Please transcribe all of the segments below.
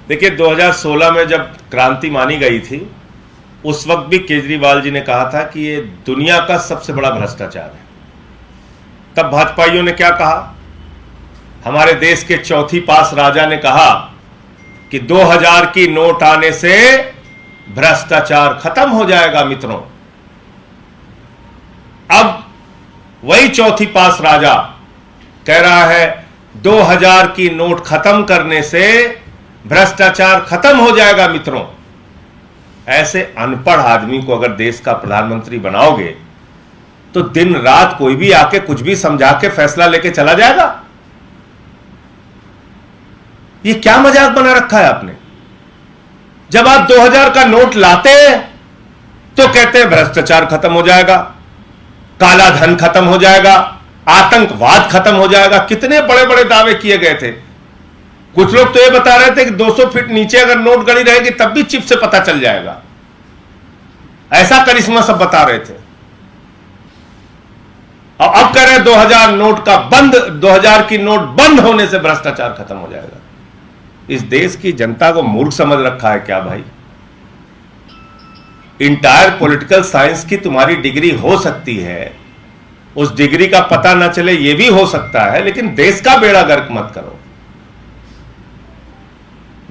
देखिए 2016 में जब क्रांति मानी गई थी उस वक्त भी केजरीवाल जी ने कहा था कि ये दुनिया का सबसे बड़ा भ्रष्टाचार है। तब भाजपाइयों ने क्या कहा? हमारे देश के चौथी पास राजा ने कहा कि 2000 की नोट आने से भ्रष्टाचार खत्म हो जाएगा मित्रों। अब वही चौथी पास राजा कह रहा है 2000 की नोट खत्म करने से भ्रष्टाचार खत्म हो जाएगा मित्रों। ऐसे अनपढ़ आदमी को अगर देश का प्रधानमंत्री बनाओगे तो दिन रात कोई भी आके कुछ भी समझा के फैसला लेके चला जाएगा। ये क्या मजाक बना रखा है आपने? जब आप 2000 का नोट लाते हैं तो कहते हैं भ्रष्टाचार खत्म हो जाएगा, काला धन खत्म हो जाएगा, आतंकवाद खत्म हो जाएगा। कितने बड़े बड़े दावे किए गए थे। कुछ लोग तो ये बता रहे थे कि 200 फीट नीचे अगर नोट गड़ी रहेगी तब भी चिप से पता चल जाएगा। ऐसा करिश्मा सब बता रहे थे। और अब कह रहे हैं 2000 की नोट बंद होने से भ्रष्टाचार खत्म हो जाएगा। इस देश की जनता को मूर्ख समझ रखा है क्या भाई? इंटायर पॉलिटिकल साइंस की तुम्हारी डिग्री हो सकती है, उस डिग्री का पता ना चले यह भी हो सकता है, लेकिन देश का बेड़ा गर्क मत करो।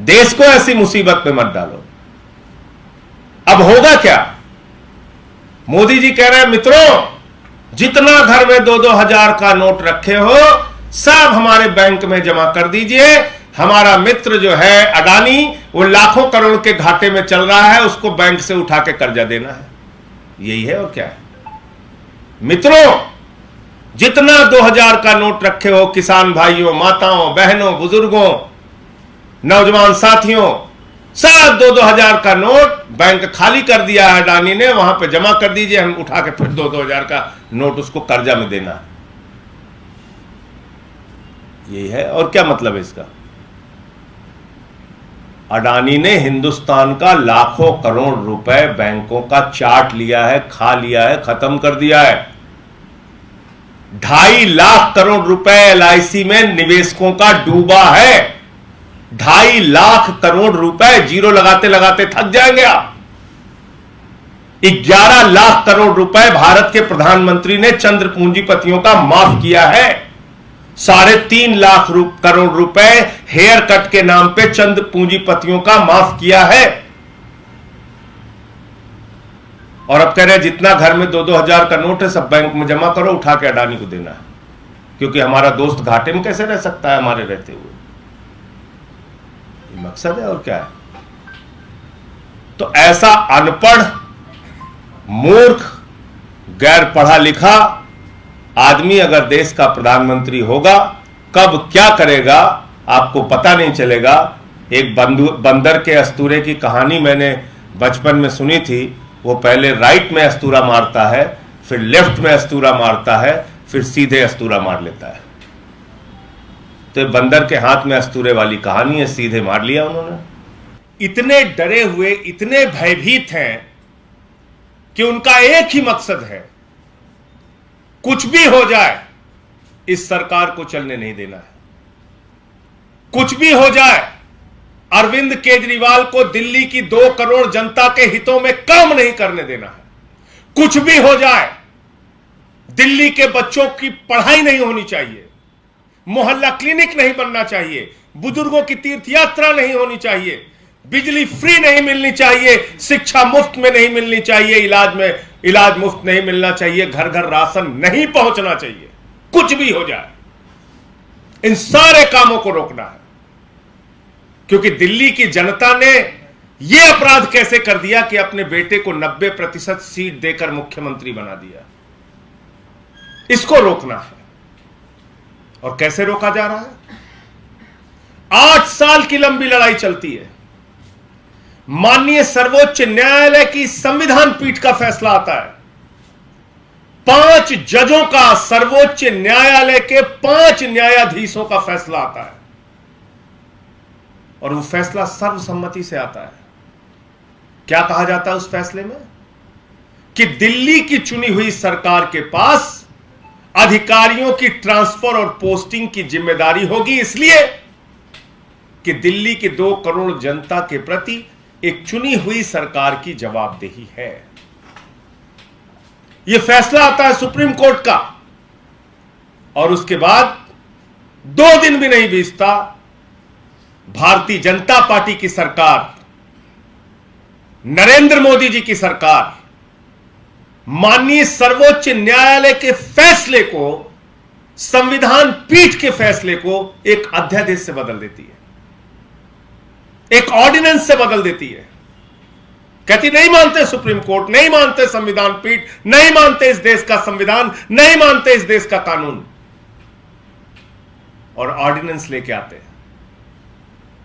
देश को ऐसी मुसीबत में मत डालो। अब होगा क्या? मोदी जी कह रहे हैं मित्रों, जितना घर में 2-2 हजार का नोट रखे हो सब हमारे बैंक में जमा कर दीजिए। हमारा मित्र जो है अडानी, वो लाखों करोड़ के घाटे में चल रहा है, उसको बैंक से उठा के कर्जा देना है। यही है और क्या है? मित्रों, जितना 2000 का नोट रखे हो किसान भाइयों, माताओं, बहनों, बुजुर्गों, नौजवान साथियों, सब 2-2 हजार का नोट बैंक खाली कर दिया है अडानी ने, वहां पे जमा कर दीजिए। हम उठा के फिर 2-2 हजार का नोट उसको कर्जा में देना है। यही है और क्या मतलब है इसका? अडानी ने हिंदुस्तान का लाखों करोड़ रुपए बैंकों का चाट लिया है, खा लिया है, खत्म कर दिया है। 2.5 लाख करोड़ रुपए LIC में निवेशकों का डूबा है। 2.5 लाख करोड़ रुपए जीरो लगाते लगाते थक जाएंगे आप। 11 लाख करोड़ रुपए भारत के प्रधानमंत्री ने चंद्र पूंजीपतियों का माफ किया है। 3.5 लाख करोड़ रुपए हेयर कट के नाम पे चंद्र पूंजीपतियों का माफ किया है। और अब कह रहे हैं जितना घर में 2-2 हजार का नोट है सब बैंक में जमा करो, उठा के अडानी को देना है, क्योंकि हमारा दोस्त घाटे में कैसे रह सकता है हमारे रहते हुए। ये मकसद है और क्या है? तो ऐसा अनपढ़, मूर्ख, गैर पढ़ा लिखा आदमी अगर देश का प्रधानमंत्री होगा, कब क्या करेगा आपको पता नहीं चलेगा। एक बंदर के अस्तूरे की कहानी मैंने बचपन में सुनी थी। वो पहले राइट में अस्तूरा मारता है, फिर लेफ्ट में अस्तूरा मारता है, फिर सीधे अस्तूरा मार लेता है। तो बंदर के हाथ में अस्तूरे वाली कहानी है, सीधे मार लिया उन्होंने। इतने डरे हुए, इतने भयभीत हैं कि उनका एक ही मकसद है, कुछ भी हो जाए इस सरकार को चलने नहीं देना है। कुछ भी हो जाए, अरविंद केजरीवाल को दिल्ली की 2 करोड़ जनता के हितों में काम नहीं करने देना है। कुछ भी हो जाए, दिल्ली के बच्चों की पढ़ाई नहीं होनी चाहिए, मोहल्ला क्लिनिक नहीं बनना चाहिए, बुजुर्गों की तीर्थ यात्रा नहीं होनी चाहिए, बिजली फ्री नहीं मिलनी चाहिए, शिक्षा मुफ्त में नहीं मिलनी चाहिए, इलाज मुफ्त नहीं मिलना चाहिए, घर घर राशन नहीं पहुंचना चाहिए। कुछ भी हो जाए, इन सारे कामों को रोकना है। क्योंकि दिल्ली की जनता ने यह अपराध कैसे कर दिया कि अपने बेटे को 90% सीट देकर मुख्यमंत्री बना दिया। इसको रोकना है। और कैसे रोका जा रहा है? 8 साल की लंबी लड़ाई चलती है। माननीय सर्वोच्च न्यायालय की संविधान पीठ का फैसला आता है। 5 जजों का, सर्वोच्च न्यायालय के 5 न्यायाधीशों का फैसला आता है। और वो फैसला सर्वसम्मति से आता है। क्या कहा जाता है उस फैसले में? कि दिल्ली की चुनी हुई सरकार के पास अधिकारियों की ट्रांसफर और पोस्टिंग की जिम्मेदारी होगी, इसलिए कि दिल्ली के 2 करोड़ जनता के प्रति एक चुनी हुई सरकार की जवाबदेही है। यह फैसला आता है सुप्रीम कोर्ट का और उसके बाद 2 दिन भी नहीं बीतता, भारतीय जनता पार्टी की सरकार, नरेंद्र मोदी जी की सरकार माननीय सर्वोच्च न्यायालय के फैसले को, संविधान पीठ के फैसले को एक अध्यादेश से बदल देती है, एक ऑर्डिनेंस से बदल देती है। कहती नहीं मानते सुप्रीम कोर्ट, नहीं मानते संविधान पीठ, नहीं मानते इस देश का संविधान, नहीं मानते इस देश का कानून, और ऑर्डिनेंस लेके आते हैं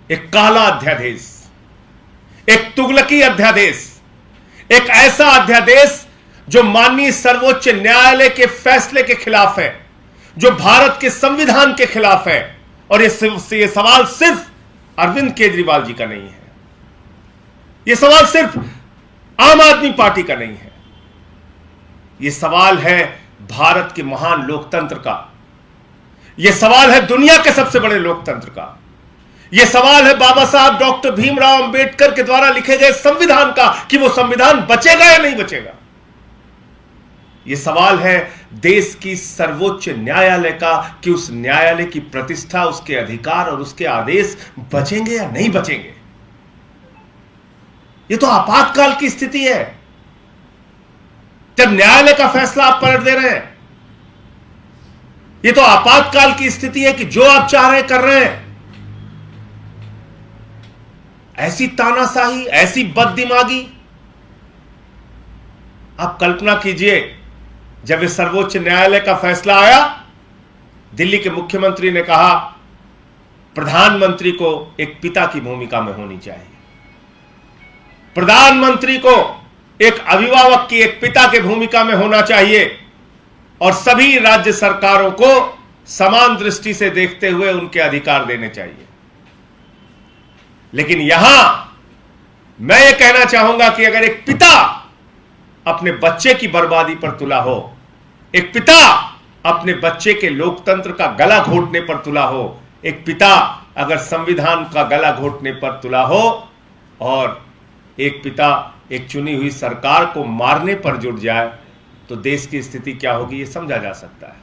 एक काला अध्यादेश, एक तुगलकी अध्यादेश, एक ऐसा अध्यादेश जो माननीय सर्वोच्च न्यायालय के फैसले के खिलाफ है, जो भारत के संविधान के खिलाफ है। और ये सवाल सिर्फ अरविंद केजरीवाल जी का नहीं है, यह सवाल सिर्फ आम आदमी पार्टी का नहीं है, यह सवाल है भारत के महान लोकतंत्र का, यह सवाल है दुनिया के सबसे बड़े लोकतंत्र का, यह सवाल है बाबा साहब डॉक्टर भीमराव अंबेडकर के द्वारा लिखे गए संविधान का कि वो संविधान बचेगा या नहीं बचेगा। यह सवाल है देश की सर्वोच्च न्यायालय का कि उस न्यायालय की प्रतिष्ठा, उसके अधिकार और उसके आदेश बचेंगे या नहीं बचेंगे। यह तो आपातकाल की स्थिति है, जब न्यायालय का फैसला आप पलट दे रहे हैं। यह तो आपातकाल की स्थिति है कि जो आप चाह रहे कर रहे हैं। ऐसी तानाशाही, ऐसी बददिमागी, आप कल्पना कीजिए जब इस सर्वोच्च न्यायालय का फैसला आया, दिल्ली के मुख्यमंत्री ने कहा प्रधानमंत्री को एक पिता की भूमिका में होनी चाहिए, प्रधानमंत्री को एक अभिभावक की, एक पिता की भूमिका में होना चाहिए और सभी राज्य सरकारों को समान दृष्टि से देखते हुए उनके अधिकार देने चाहिए। लेकिन यहां मैं ये कहना चाहूंगा कि अगर एक पिता अपने बच्चे की बर्बादी पर तुला हो, एक पिता अपने बच्चे के लोकतंत्र का गला घोटने पर तुला हो, एक पिता अगर संविधान का गला घोटने पर तुला हो और एक पिता एक चुनी हुई सरकार को मारने पर जुट जाए, तो देश की स्थिति क्या होगी, यह समझा जा सकता है।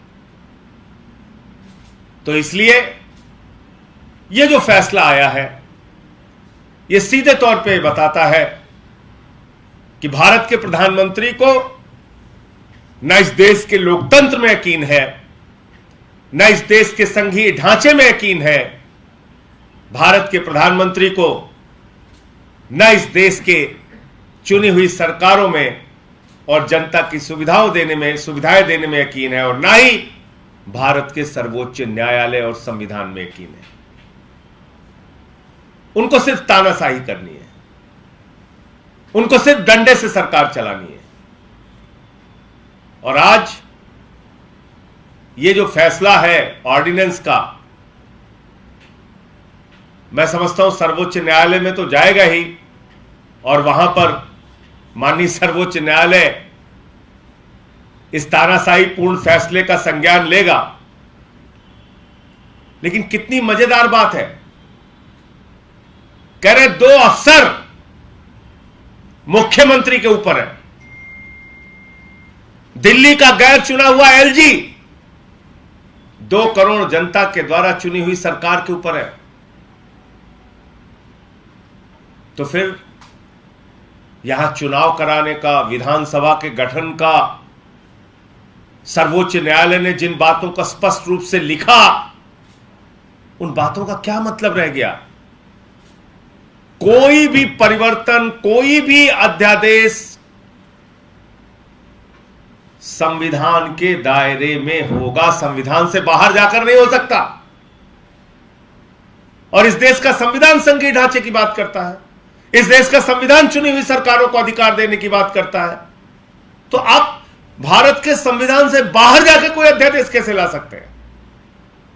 तो इसलिए यह जो फैसला आया है, यह सीधे तौर पे बताता है कि भारत के प्रधानमंत्री को न इस देश के लोकतंत्र में यकीन है, न इस देश के संघीय ढांचे में यकीन है। भारत के प्रधानमंत्री को न इस देश के चुनी हुई सरकारों में और जनता की सुविधाएं देने में यकीन है, और ना ही भारत के सर्वोच्च न्यायालय और संविधान में यकीन है। उनको सिर्फ तानाशाही करनी है, उनको सिर्फ डंडे से सरकार चलानी है। और आज ये जो फैसला है ऑर्डिनेंस का, मैं समझता हूं सर्वोच्च न्यायालय में तो जाएगा ही, और वहां पर माननीय सर्वोच्च न्यायालय इस तानाशाही पूर्ण फैसले का संज्ञान लेगा। लेकिन कितनी मजेदार बात है, कह रहे 2 अफसर मुख्यमंत्री के ऊपर है, दिल्ली का गैर चुना हुआ एलजी 2 करोड़ जनता के द्वारा चुनी हुई सरकार के ऊपर है। तो फिर यहां चुनाव कराने का, विधानसभा के गठन का, सर्वोच्च न्यायालय ने जिन बातों का स्पष्ट रूप से लिखा, उन बातों का क्या मतलब रह गया? कोई भी परिवर्तन, कोई भी अध्यादेश संविधान के दायरे में होगा, संविधान से बाहर जाकर नहीं हो सकता। और इस देश का संविधान संघीय ढांचे की बात करता है, इस देश का संविधान चुनी हुई सरकारों को अधिकार देने की बात करता है। तो आप भारत के संविधान से बाहर जाकर कोई अध्यादेश कैसे ला सकते हैं?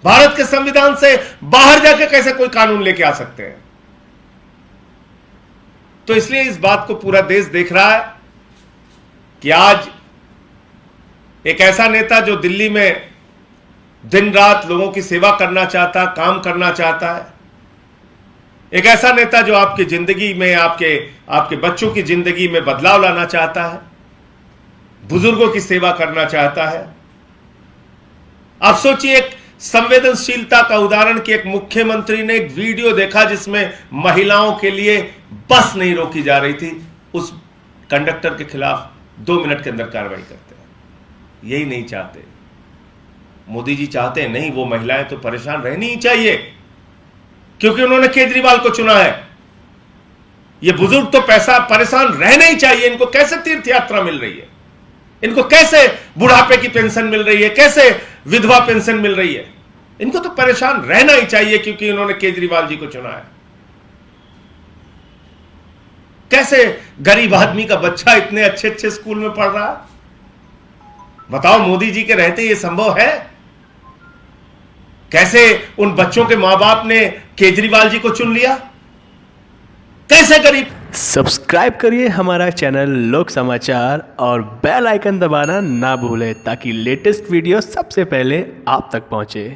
भारत के संविधान से बाहर जाकर कैसे कोई कानून लेके आ सकते हैं? तो इसलिए इस बात को पूरा देश देख रहा है कि आज एक ऐसा नेता जो दिल्ली में दिन रात लोगों की सेवा करना चाहता है, काम करना चाहता है, एक ऐसा नेता जो आपकी जिंदगी में, आपके बच्चों की जिंदगी में बदलाव लाना चाहता है, बुजुर्गों की सेवा करना चाहता है। आप सोचिए, एक संवेदनशीलता का उदाहरण कि एक मुख्यमंत्री ने एक वीडियो देखा जिसमें महिलाओं के लिए बस नहीं रोकी जा रही थी, उस कंडक्टर के खिलाफ 2 मिनट के अंदर कार्रवाई करते हैं। यही नहीं चाहते मोदी जी, चाहते हैं नहीं, वो महिलाएं तो परेशान रहनी ही चाहिए क्योंकि उन्होंने केजरीवाल को चुना है। ये बुजुर्ग तो परेशान रहने ही चाहिए। इनको कैसे तीर्थ यात्रा मिल रही है, इनको कैसे बुढ़ापे की पेंशन मिल रही है, कैसे विधवा पेंशन मिल रही है, इनको तो परेशान रहना ही चाहिए क्योंकि इन्होंने केजरीवाल जी को चुना है। कैसे गरीब आदमी का बच्चा इतने अच्छे अच्छे स्कूल में पढ़ रहा है? बताओ, मोदी जी के रहते ये संभव है? कैसे उन बच्चों के मां बाप ने केजरीवाल जी को चुन लिया? कैसे गरीब? सब्सक्राइब करिए हमारा चैनल लोक समाचार और बेल आइकन दबाना ना भूलें ताकि लेटेस्ट वीडियो सबसे पहले आप तक पहुंचे।